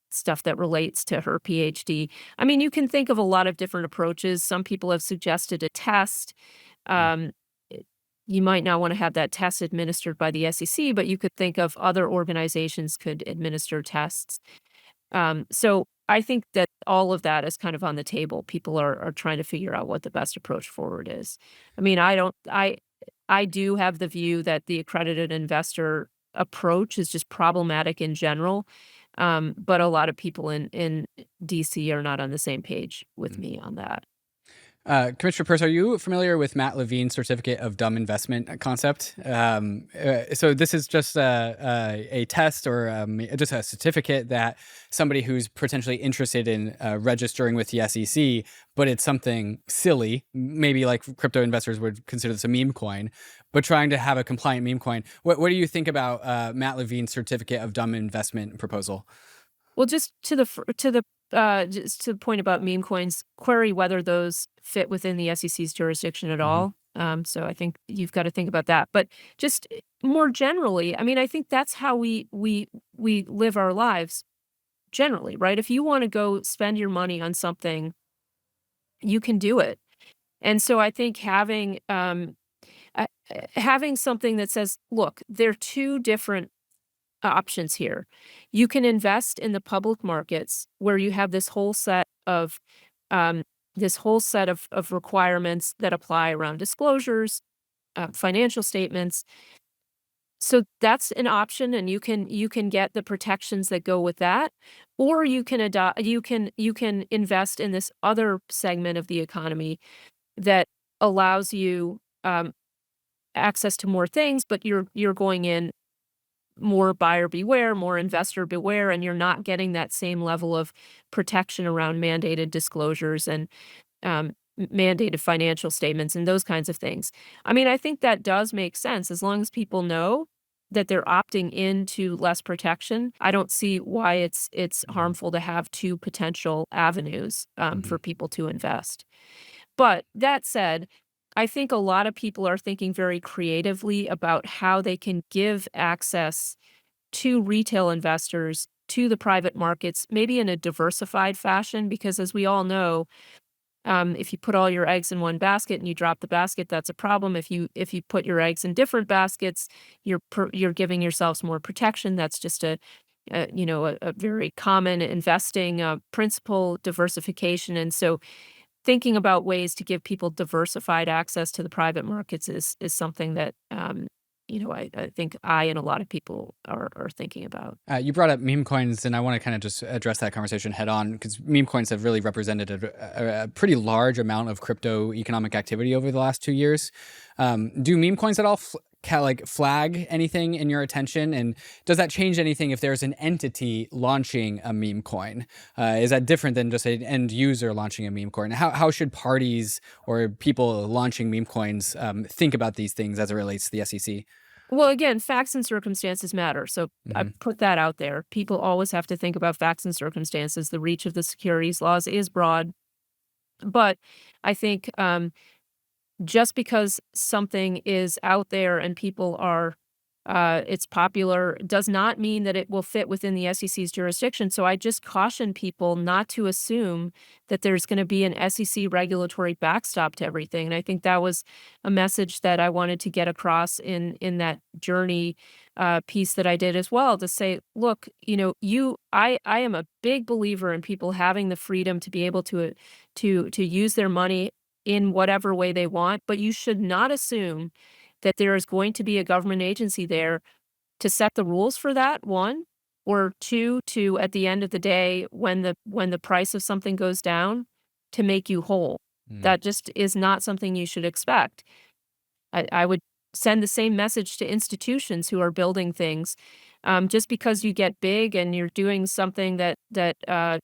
stuff that relates to her PhD? I mean, you can think of a lot of different approaches. Some people have suggested a test. Mm. Um, you might not want to have that test administered by the SEC, but you could think of other organizations could administer tests. So I think that all of that is kind of on the table. People are trying to figure out what the best approach forward is. I mean, I do have the view that the accredited investor approach is just problematic in general. But a lot of people in DC are not on the same page with Mm. me on that. Commissioner Peirce, are you familiar with Matt Levine's certificate of dumb investment concept? So this is just a test or just a certificate that somebody who's potentially interested in registering with the SEC, but it's something silly, maybe like crypto investors would consider this a meme coin, but trying to have a compliant meme coin. What do you think about Matt Levine's certificate of dumb investment proposal? Well, just to the point about meme coins, query whether those fit within the SEC's jurisdiction at Hmm. all. So I think you've got to think about that. But just more generally, I mean, I think that's how we live our lives generally, right? If you want to go spend your money on something, you can do it. And so I think having something that says, look, there are two different options here. You can invest in the public markets where you have um, this whole set of requirements that apply around disclosures, financial statements. So that's an option, and you can get the protections that go with that, or you can invest in this other segment of the economy that allows you access to more things, but you're going in more buyer beware, more investor beware, and you're not getting that same level of protection around mandated disclosures and mandated financial statements and those kinds of things. I mean, I think that does make sense as long as people know that they're opting into less protection. I don't see why it's harmful to have two potential avenues Hmm. for people to invest. But that said, I think a lot of people are thinking very creatively about how they can give access to retail investors to the private markets, maybe in a diversified fashion, because as we all know, If you put all your eggs in one basket and you drop the basket, that's a problem. If you put your eggs in different baskets, you're giving yourselves more protection. That's just a very common investing principle, diversification. And so thinking about ways to give people diversified access to the private markets is something that I think I and a lot of people are thinking about. You brought up meme coins, and I want to kind of just address that conversation head on, because meme coins have really represented a pretty large amount of crypto economic activity over the last 2 years. Do meme coins at all flag anything in your attention? And does that change anything if there's an entity launching a meme coin? Is that different than just an end user launching a meme coin? How should parties or people launching meme coins think about these things as it relates to the SEC? Well, again, facts and circumstances matter. So I put that out there. People always have to think about facts and circumstances. The reach of the securities laws is broad. But I think just because something is out there and people are, it's popular, does not mean that it will fit within the SEC's jurisdiction. So I just caution people not to assume that there's going to be an SEC regulatory backstop to everything. And I think that was a message that I wanted to get across in that journey piece that I did as well, to say, look, I am a big believer in people having the freedom to be able to use their money in whatever way they want, but you should not assume that there is going to be a government agency there to set the rules for that, one, or two, to at the end of the day, when the price of something goes down, to make you whole. That just is not something you should expect. I would send the same message to institutions who are building things. Just because you get big and you're doing something that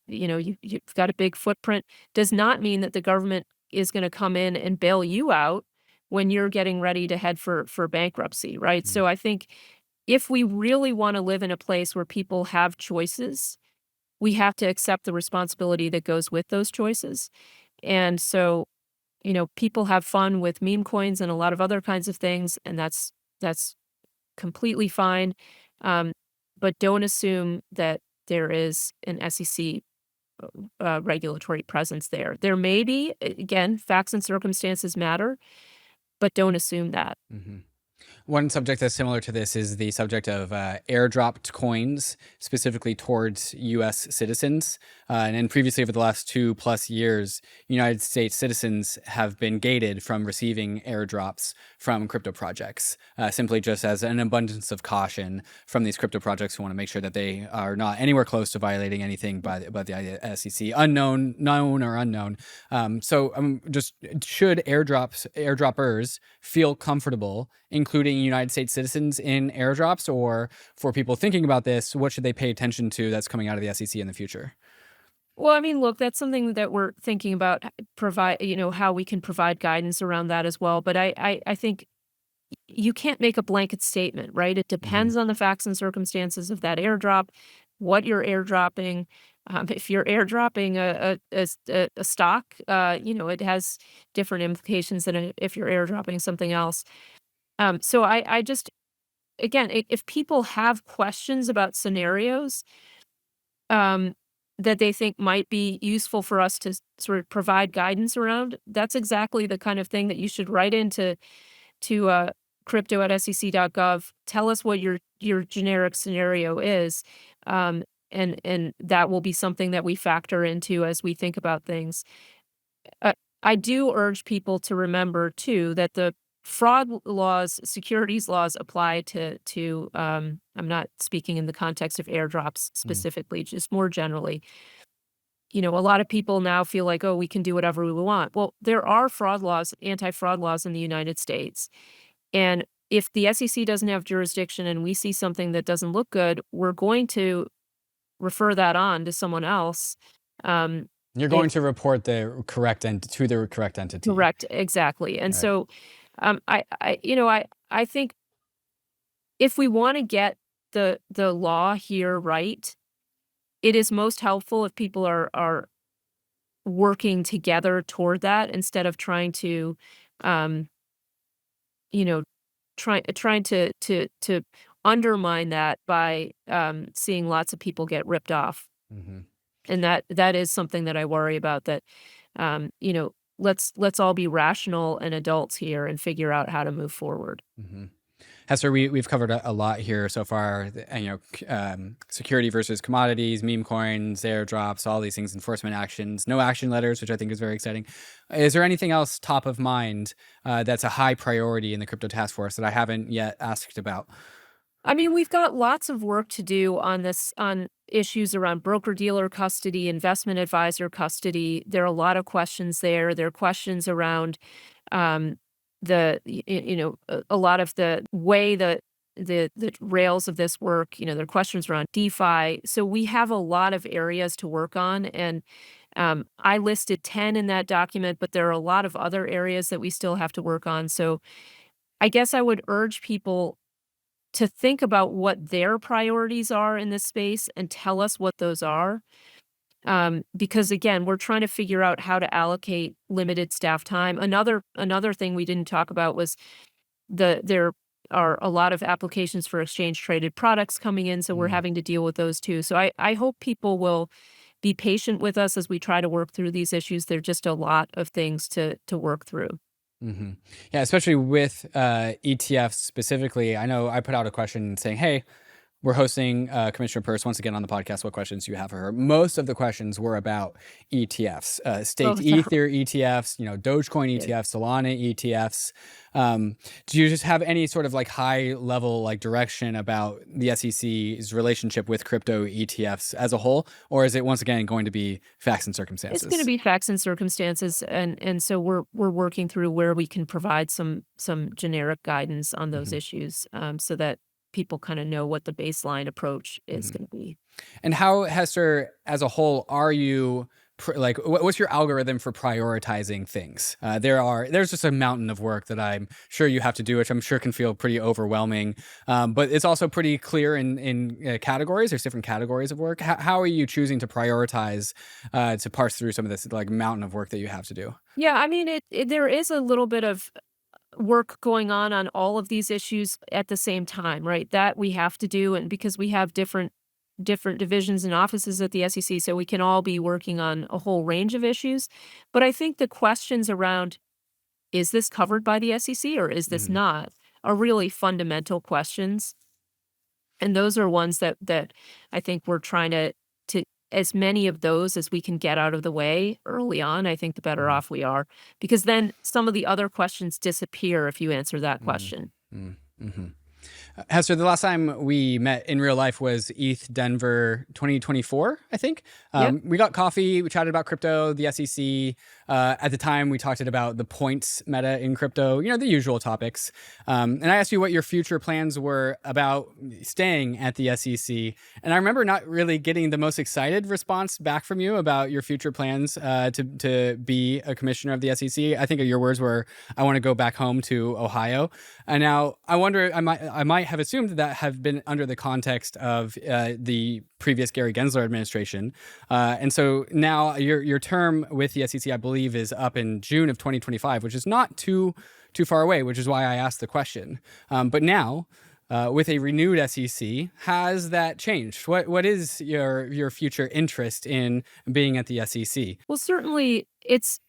you've got a big footprint, does not mean that the government is going to come in and bail you out when you're getting ready to head for bankruptcy, right? So I think if we really want to live in a place where people have choices, we have to accept the responsibility that goes with those choices. And so, people have fun with meme coins and a lot of other kinds of things, and that's completely fine. But don't assume that there is an SEC regulatory presence there. There may be, again, facts and circumstances matter, but don't assume that. One subject that's similar to this is the subject of airdropped coins, specifically towards U.S. citizens. And previously, over the last 2+ years, United States citizens have been gated from receiving airdrops from crypto projects, simply just as an abundance of caution from these crypto projects who want to make sure that they are not anywhere close to violating anything by the SEC, known or unknown. So just should airdroppers feel comfortable including United States citizens in airdrops? Or for people thinking about this, what should they pay attention to that's coming out of the SEC in the future? Well, I mean, look, that's something that we're thinking about, how we can provide guidance around that as well. But I think you can't make a blanket statement, right? It depends on the facts and circumstances of that airdrop, what you're airdropping. If you're airdropping a stock, it has different implications than if you're airdropping something else. So I just, again, if people have questions about scenarios that they think might be useful for us to sort of provide guidance around, that's exactly the kind of thing that you should write into crypto@sec.gov. Tell us what your generic scenario is, and that will be something that we factor into as we think about things. I do urge people to remember too that the fraud laws, securities laws apply to I'm not speaking in the context of airdrops specifically, just more generally. A lot of people now feel like, oh, we can do whatever we want. Well, there are fraud laws, anti-fraud laws in the United States. And if the SEC doesn't have jurisdiction and we see something that doesn't look good, we're going to refer that on to someone else. You're going to report the correct to the correct entity. Correct, exactly. And so I think if we want to get the law here right, it is most helpful if people are working together toward that instead of trying to, trying to undermine that by seeing lots of people get ripped off. And that is something that I worry about, that you know, let's all be rational and adults here and figure out how to move forward. Mm-hmm. Hester, we've covered a lot here so far. Security versus commodities, meme coins, airdrops, all these things, enforcement actions, no action letters, which I think is very exciting. Is there anything else top of mind that's a high priority in the crypto task force that I haven't yet asked about? I mean, we've got lots of work to do on this, on issues around broker-dealer custody, investment advisor custody. There are a lot of questions there. There are questions around um, a lot of the way the rails of this work. There are questions around DeFi. So we have a lot of areas to work on, and I listed 10 in that document, but there are a lot of other areas that we still have to work on. So I guess I would urge people to think about what their priorities are in this space and tell us what those are. Because again, we're trying to figure out how to allocate limited staff time. Another thing we didn't talk about was there are a lot of applications for exchange traded products coming in, so we're having to deal with those too. So I hope people will be patient with us as we try to work through these issues. There are just a lot of things to work through. Mm-hmm. Yeah, especially with ETFs specifically. I know I put out a question saying, hey, we're hosting Commissioner Peirce once again on the podcast. What questions do you have for her? Most of the questions were about ETFs, staked Ether ETFs, Dogecoin ETFs, Solana ETFs. Do you just have any sort of like high level like direction about the SEC's relationship with crypto ETFs as a whole, or is it once again going to be facts and circumstances? It's going to be facts and circumstances, and so we're working through where we can provide some generic guidance on those issues, so that people kind of know what the baseline approach is going to be. And how, Hester, as a whole, are you what's your algorithm for prioritizing things? There's just a mountain of work that I'm sure you have to do, which I'm sure can feel pretty overwhelming. But it's also pretty clear in categories. There's different categories of work. How are you choosing to prioritize to parse through some of this like mountain of work that you have to do? Yeah, I mean, there is a little bit of work going on all of these issues at the same time, right? That we have to do, and because we have different divisions and offices at the SEC, so we can all be working on a whole range of issues. But I think the questions around, is this covered by the SEC or is this not, are really fundamental questions. And those are ones that I think we're trying to as many of those as we can get out of the way early on. I think the better off we are, because then some of the other questions disappear if you answer that question. Hester, the last time we met in real life was ETH Denver 2024, I think. We got coffee, we chatted about crypto, the SEC. At the time, we talked about the points meta in crypto, the usual topics. And I asked you what your future plans were about staying at the SEC. And I remember not really getting the most excited response back from you about your future plans to be a commissioner of the SEC. I think your words were, I want to go back home to Ohio. And now I wonder, I might have assumed that have been under the context of the previous Gary Gensler administration. And so now your term with the SEC, I believe, is up in June of 2025, which is not too far away, which is why I asked the question. But now, with a renewed SEC, has that changed? What is your future interest in being at the SEC? Well, certainly it's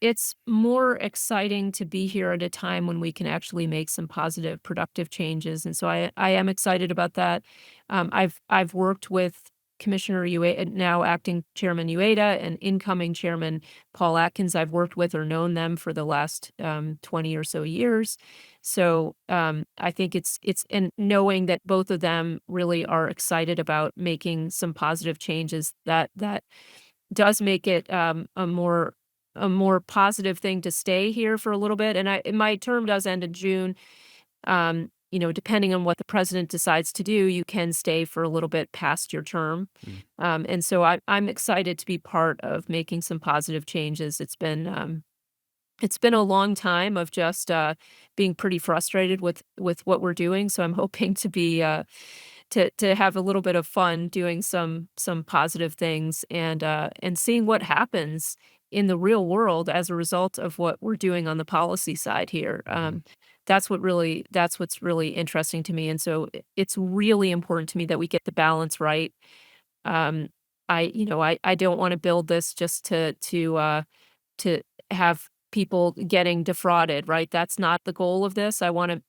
more exciting to be here at a time when we can actually make some positive, productive changes. And so I am excited about that. I've worked with Commissioner Ueda, now acting Chairman Ueda, and incoming Chairman Paul Atkins. I've worked with or known them for the last 20 or so years. So I think it's and knowing that both of them really are excited about making some positive changes, that does make it a more positive thing to stay here for a little bit. And my term does end in June. Depending on what the president decides to do, you can stay for a little bit past your term. And so I'm excited to be part of making some positive changes. It's been a long time of just being pretty frustrated with what we're doing. So I'm hoping to be to have a little bit of fun doing some positive things and seeing what happens in the real world as a result of what we're doing on the policy side here. That's what's really interesting to me. And so it's really important to me that we get the balance right. I don't want to build this just to have people getting defrauded, right? That's not the goal of this. I want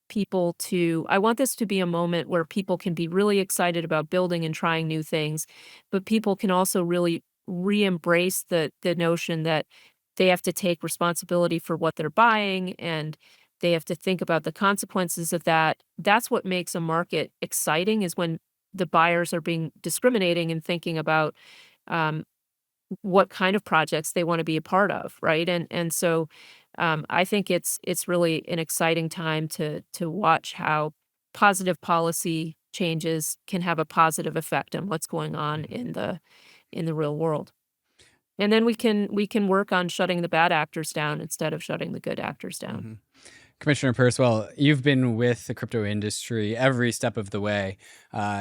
this to be a moment where people can be really excited about building and trying new things, but people can also really re-embrace the notion that they have to take responsibility for what they're buying, and they have to think about the consequences of that. That's what makes a market exciting, is when the buyers are being discriminating and thinking about what kind of projects they want to be a part of, right? And so I think it's really an exciting time to watch how positive policy changes can have a positive effect on what's going on in the real world. And then we can work on shutting the bad actors down instead of shutting the good actors down. Mm-hmm. Commissioner Peirce, well, you've been with the crypto industry every step of the way.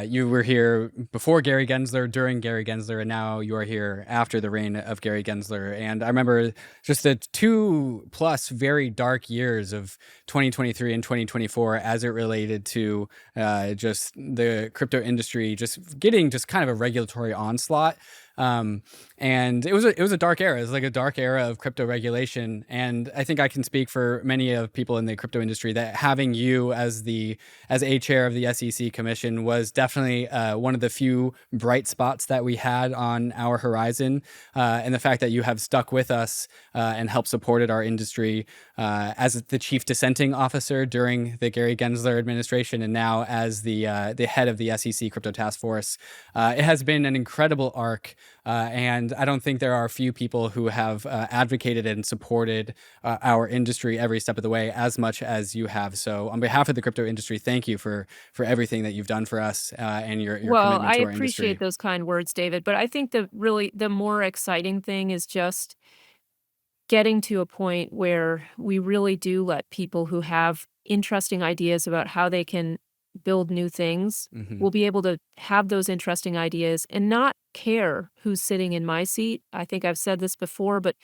You were here before Gary Gensler, during Gary Gensler, and now you are here after the reign of Gary Gensler. And I remember just the 2+ very dark years of 2023 and 2024 as it related to just the crypto industry, just getting just kind of a regulatory onslaught. And it was a dark era. It was like a dark era of crypto regulation. And I think I can speak for many of people in the crypto industry that having you as a chair of the SEC Commission was definitely one of the few bright spots that we had on our horizon. And the fact that you have stuck with us and helped supported our industry as the chief dissenting officer during the Gary Gensler administration, and now as the head of the SEC Crypto Task Force. It has been an incredible arc. And I don't think there are a few people who have advocated and supported our industry every step of the way as much as you have. So on behalf of the crypto industry, thank you for everything that you've done for us and your commitment to our industry. Well, I appreciate those kind words, David. But I think the more exciting thing is just getting to a point where we really do let people who have interesting ideas about how they can build new things, we'll be able to have those interesting ideas and not care who's sitting in my seat. I think I've said this before, but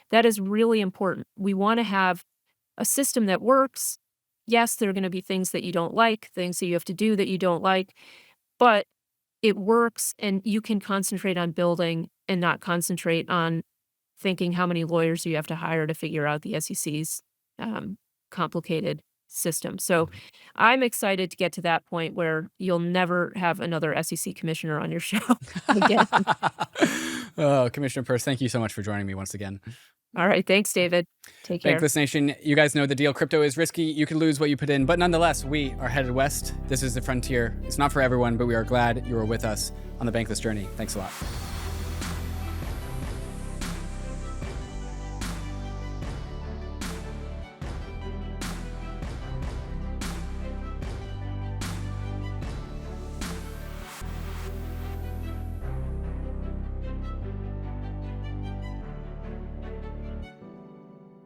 that is really important. We want to have a system that works. Yes, there are going to be things that you don't like, things that you have to do that you don't like, but it works, and you can concentrate on building and not concentrate on thinking how many lawyers you have to hire to figure out the SEC's complicated system. So I'm excited to get to that point where you'll never have another SEC commissioner on your show again. Oh, Commissioner Peirce, thank you so much for joining me once again. All right. Thanks, David. Take care. Bankless Nation, you guys know the deal. Crypto is risky. You can lose what you put in, but nonetheless, we are headed west. This is the frontier. It's not for everyone, but we are glad you are with us on the Bankless journey. Thanks a lot.